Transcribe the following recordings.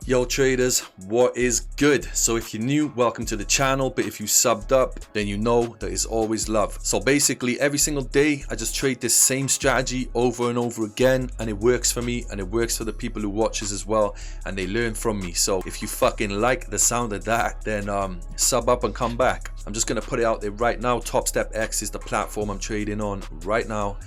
Yo traders, what is good? So if you're new, welcome to the channel, but if you subbed up, then you know that it's always love. So basically every single day I just trade this same strategy over and over again, and it works for me and it works for the people who watches as well, and they learn from me. So if you fucking like the sound of that, then sub up and come back. I'm just gonna put it out there right now. TopStepX is the platform I'm trading on right now.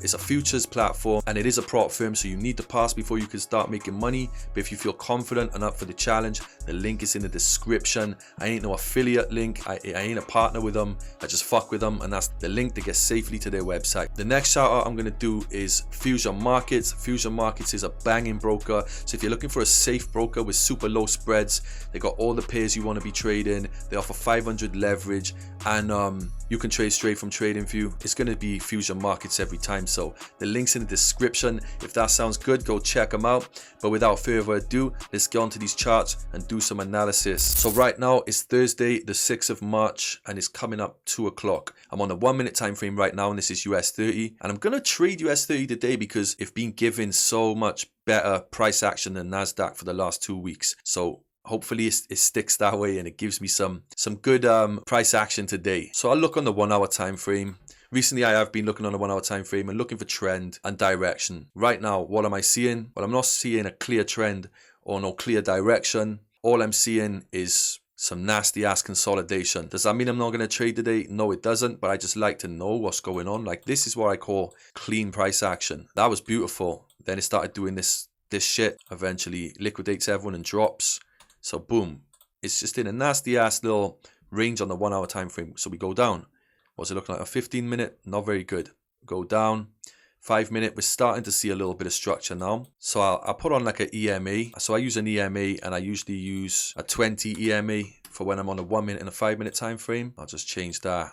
It's a futures platform and it is a prop firm, so you need to pass before you can start making money. But if you feel confident and up for the challenge, the link is in the description. I ain't no affiliate link, I ain't a partner with them, I just fuck with them, and that's the link to get safely to their website. The next shout out I'm gonna do is Fusion Markets. Fusion Markets is a banging broker, so if you're looking for a safe broker with super low spreads, they got all the pairs you want to be trading, they offer 500 leverage, and you can trade straight from TradingView. It's going to be Fusion Markets every time, so the link's in the description. If that sounds good, go check them out. But without further ado, let's get onto these charts and do some analysis. So right now it's Thursday the 6th of March and it's coming up 2 o'clock. I'm on a 1 minute time frame right now, and this is US 30, and I'm going to trade US 30 today because it's been given so much better price action than NASDAQ for the last 2 weeks. So hopefully it sticks that way and it gives me some good price action today. So I'll look on the 1 hour time frame. Recently I have been looking on the 1 hour time frame and looking for trend and direction. Right now, what am I seeing? Well, I'm not seeing a clear trend or no clear direction. All I'm seeing is some nasty ass consolidation. Does that mean I'm not going to trade today? No, it doesn't, but I just like to know what's going on. Like, this is what I call clean price action. That was beautiful. Then it started doing this shit. Eventually liquidates everyone and drops. So boom, it's just in a nasty ass little range on the 1 hour time frame. So we go down. What's it looking like? A 15 minute, not very good. Go down. 5 minute, we're starting to see a little bit of structure now. So I'll put on like an EMA. So I use an EMA, and I usually use a 20 EMA for when I'm on a 1 minute and a 5 minute time frame. I'll just change that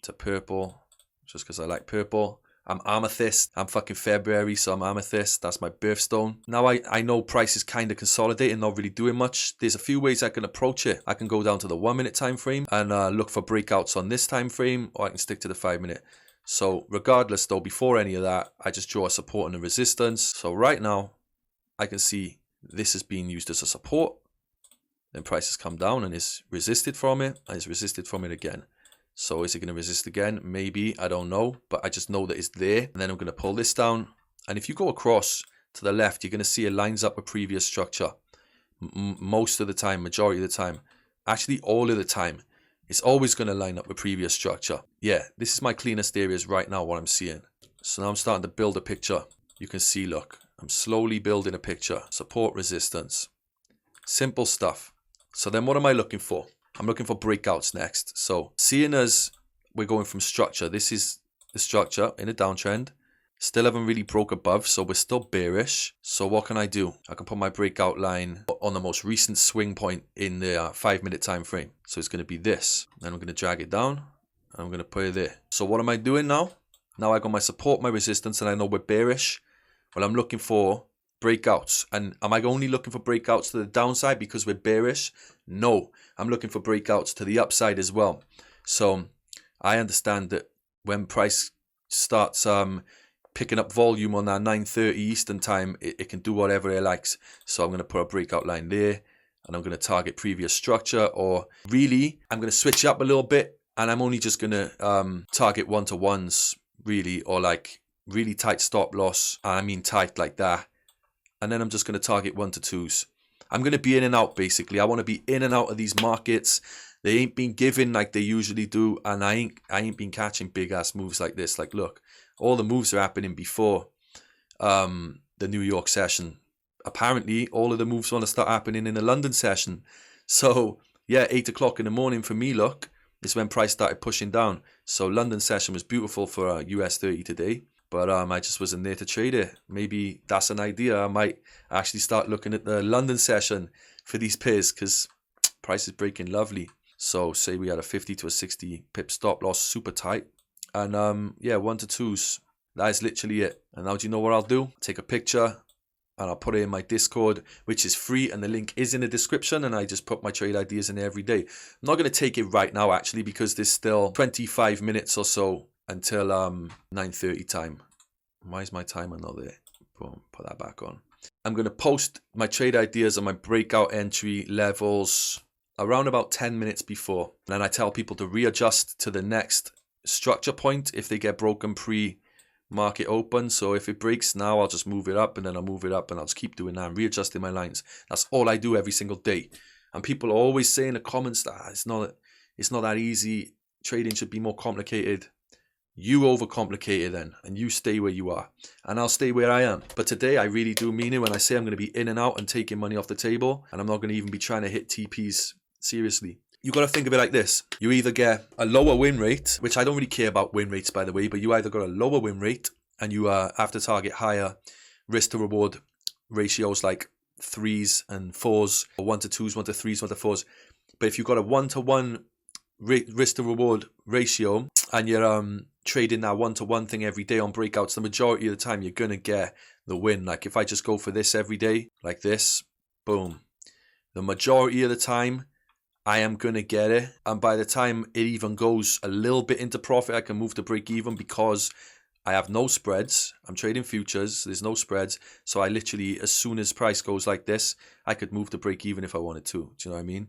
to purple just because I like purple. I'm amethyst. I'm fucking February, so I'm amethyst. That's my birthstone. Now I know price is kind of consolidating, not really doing much. There's a few ways I can approach it. I can go down to the 1 minute time frame and look for breakouts on this time frame, or I can stick to the 5 minute. So regardless though, before any of that, I just draw a support and a resistance. So right now I can see this is being used as a support. Then price has come down and is resisted from it, and it's resisted from it again. So is it going to resist again? Maybe, I don't know, but I just know that it's there. And then I'm going to pull this down. And if you go across to the left, you're going to see it lines up with previous structure. Most of the time, majority of the time, actually all of the time, it's always going to line up with previous structure. Yeah, this is my cleanest areas right now, what I'm seeing. So now I'm starting to build a picture. You can see, look, I'm slowly building a picture. Support, resistance. Simple stuff. So then what am I looking for? I'm looking for breakouts next. So seeing as we're going from structure, this is the structure in a downtrend. Still haven't really broke above, so we're still bearish. So what can I do? I can put my breakout line on the most recent swing point in the 5 minute time frame. So it's going to be this. Then I'm going to drag it down and I'm going to put it there. So what am I doing now? Now I got my support, my resistance, and I know we're bearish. Well, I'm looking for breakouts. And am I only looking for breakouts to the downside because we're bearish? No, I'm looking for breakouts to the upside as well. So I understand that when price starts picking up volume on that 9:30 Eastern time, it can do whatever it likes. So I'm going to put a breakout line there, and I'm going to target previous structure, or really I'm going to switch up a little bit, and I'm only just going to target 1-to-1s really, or like really tight stop loss. I mean tight like that. And then I'm just going to target 1-to-2s. I'm going to be in and out basically. I want to be in and out of these markets. They ain't been given like they usually do, and I ain't been catching big ass moves like this. Like, look, all the moves are happening before the New York session. Apparently all of the moves want to start happening in the London session. So yeah, 8 o'clock in the morning for me, look, is when price started pushing down. So London session was beautiful for US 30 today. But I just wasn't there to trade it. Maybe that's an idea. I might actually start looking at the London session for these pairs, because price is breaking lovely. So say we had a 50 to a 60 pip stop loss, super tight. And yeah, 1-to-2s. That is literally it. And now do you know what I'll do? Take a picture and I'll put it in my Discord, which is free, and the link is in the description, and I just put my trade ideas in there every day. I'm not going to take it right now actually, because there's still 25 minutes or so until 9:30 time. Why is my timer not there? Boom, put that back on. I'm going to post my trade ideas and my breakout entry levels around about 10 minutes before. And then I tell people to readjust to the next structure point if they get broken pre-market open. So if it breaks now, I'll just move it up, and then I'll move it up, and I'll just keep doing that and readjusting my lines. That's all I do every single day. And people are always saying in the comments that it's not that easy. Trading should be more complicated. You overcomplicate it then, and you stay where you are, and I'll stay where I am. But today I really do mean it when I say I'm going to be in and out and taking money off the table, and I'm not going to even be trying to hit TPs seriously. You got to think of it like this. You either get a lower win rate, which I don't really care about win rates, by the way, but you either got a lower win rate and you have to target higher risk to reward ratios like 3s and 4s, or 1 to 2s, 1 to 3s, 1 to 4s. But if you've got a 1-to-1 risk to reward ratio and you're trading that 1-to-1 thing every day on breakouts, the majority of the time you're gonna get the win. Like if I just go for this every day, like this, boom, the majority of the time I am gonna get it. And by the time it even goes a little bit into profit, I can move to break even because I have no spreads. I'm trading futures, there's no spreads, so I literally, as soon as price goes like this, I could move to break even if I wanted to. Do you know what I mean?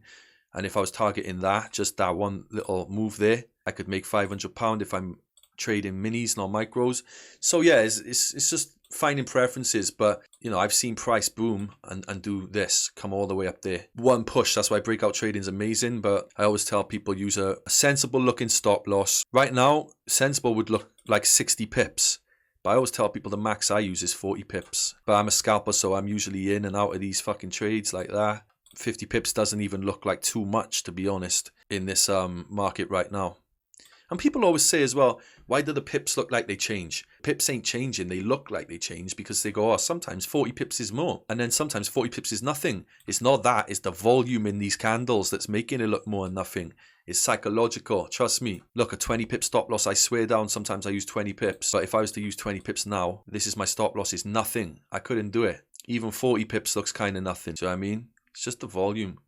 And if I was targeting that, just that one little move there, I could make £500 if I'm trading minis, not micros. So yeah, it's just finding preferences. But you know, I've seen price boom and do this, come all the way up there. One push, that's why breakout trading is amazing. But I always tell people use a sensible looking stop loss. Right now, sensible would look like 60 pips. But I always tell people the max I use is 40 pips. But I'm a scalper, so I'm usually in and out of these fucking trades like that. 50 pips doesn't even look like too much, to be honest, in this market right now. And people always say as well, why do the pips look like they change? Pips ain't changing, they look like they change because they go, oh, sometimes 40 pips is more, and then sometimes 40 pips is nothing. It's not that, it's the volume in these candles that's making it look more than nothing. It's psychological, trust me. Look, a 20 pip stop loss, I swear down, sometimes I use 20 pips. But if I was to use 20 pips now, this is my stop loss, is nothing. I couldn't do it. Even 40 pips looks kind of nothing, do you know what I mean? It's just the volume.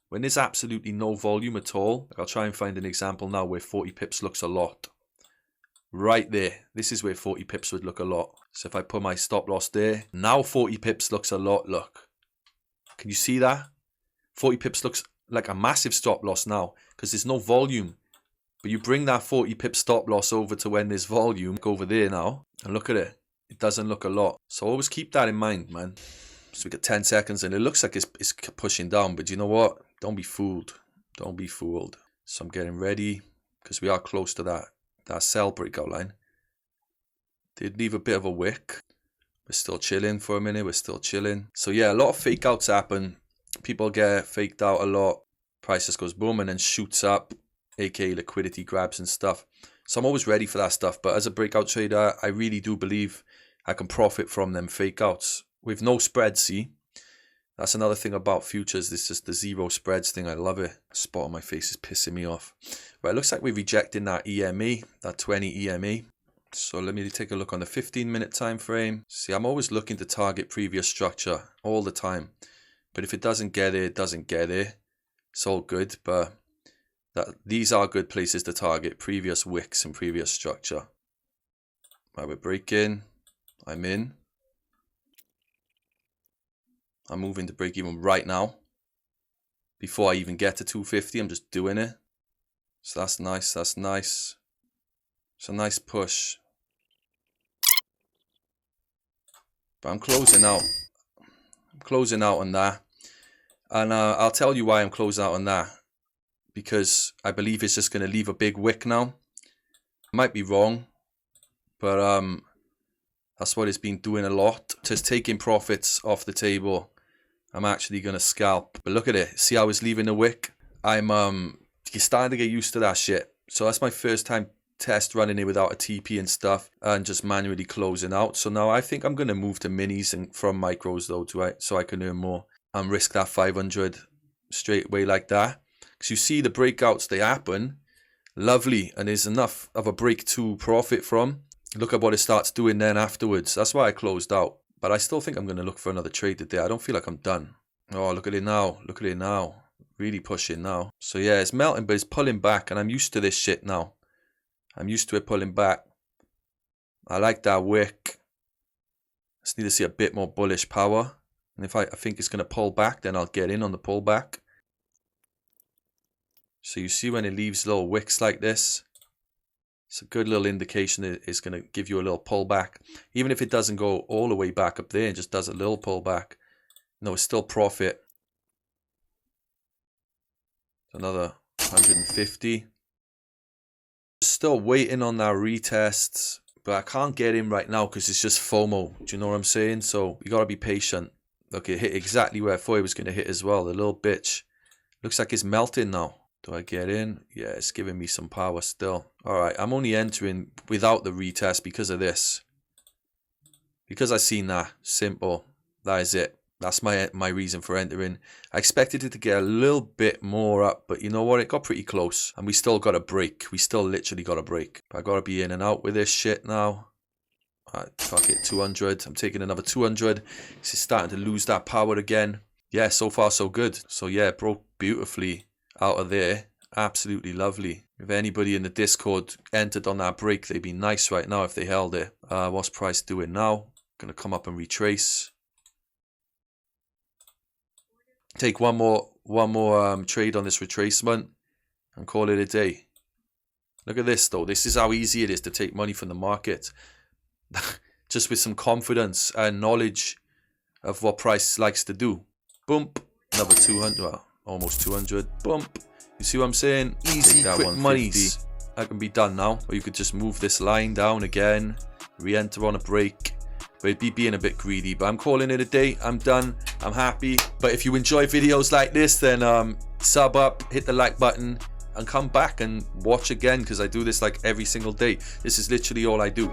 When there's absolutely no volume at all, like I'll try and find an example now where 40 pips looks a lot. Right there. This is where 40 pips would look a lot. So if I put my stop loss there, now 40 pips looks a lot, look. Can you see that? 40 pips looks like a massive stop loss now because there's no volume. But you bring that 40 pip stop loss over to when there's volume, look over there now, and look at it. It doesn't look a lot. So always keep that in mind, man. So we got 10 seconds and it looks like it's pushing down, but you know what? Don't be fooled. Don't be fooled. So I'm getting ready because we are close to that sell breakout line. Did leave a bit of a wick. We're still chilling for a minute. We're still chilling. So yeah, a lot of fake outs happen. People get faked out a lot. Price just goes boom and then shoots up, aka liquidity grabs and stuff. So I'm always ready for that stuff. But as a breakout trader, I really do believe I can profit from them fake outs. With no spreads, see? That's another thing about futures. This is the zero spreads thing. I love it. The spot on my face is pissing me off. But it looks like we're rejecting that EMA, that 20 EMA. So let me take a look on the 15-minute time frame. See, I'm always looking to target previous structure all the time. But if it doesn't get it, it doesn't get it. It's all good, but these are good places to target previous wicks and previous structure. Right, we're breaking. I'm in. I'm moving to break even right now. Before I even get to 250, I'm just doing it. So that's nice, that's nice. It's a nice push. But I'm closing out. I'm closing out on that. And I'll tell you why I'm closing out on that. Because I believe it's just going to leave a big wick now. I might be wrong. But that's what it's been doing a lot. Just taking profits off the table. I'm actually going to scalp. But look at it. See how it's leaving a wick? I'm you're starting to get used to that shit. So that's my first time test running it without a TP and stuff. And just manually closing out. So now I think I'm going to move to minis and from micros though. So I can earn more. And risk that 500 straight away like that. Because you see the breakouts, they happen. Lovely. And there's enough of a break to profit from. Look at what it starts doing then afterwards. That's why I closed out. But I still think I'm going to look for another trade today. I don't feel like I'm done. Oh, look at it now. Look at it now. Really pushing now. So yeah, it's melting, but it's pulling back. And I'm used to this shit now. I'm used to it pulling back. I like that wick. Just need to see a bit more bullish power. And if I think it's going to pull back, then I'll get in on the pullback. So you see when it leaves little wicks like this, it's a good little indication that it's going to give you a little pullback. Even if it doesn't go all the way back up there and just does a little pullback, no, it's still profit. Another 150. Still waiting on that retest, but I can't get in right now because it's just FOMO. Do you know what I'm saying? So you got to be patient. Look, it hit exactly where I thought it was going to hit as well. The little bitch. Looks like it's melting now. Do I get in? Yeah, it's giving me some power still. Alright, I'm only entering without the retest because of this. Because I seen that. Simple. That is it. That's my reason for entering. I expected it to get a little bit more up, but you know what? It got pretty close. And we still got a break. We still literally got a break. But I got to be in and out with this shit now. Alright, fuck it. 200. I'm taking another 200. It's starting to lose that power again. Yeah, so far so good. So yeah, it broke beautifully out of there. Absolutely lovely. If anybody in the Discord entered on that break, they'd be nice right now if they held it. What's price doing now? Gonna come up and retrace. Take one more trade on this retracement and call it a day. Look at this though. This is how easy it is to take money from the market. Just with some confidence and knowledge of what price likes to do. Bump. Another 200. Well, almost 200. Bump. You see what I'm saying? Easy, quick monies. That can be done now. Or you could just move this line down again. Re-enter on a break. But it'd be being a bit greedy. But I'm calling it a day. I'm done. I'm happy. But if you enjoy videos like this, then sub up, hit the like button, and come back and watch again. Because I do this like every single day. This is literally all I do.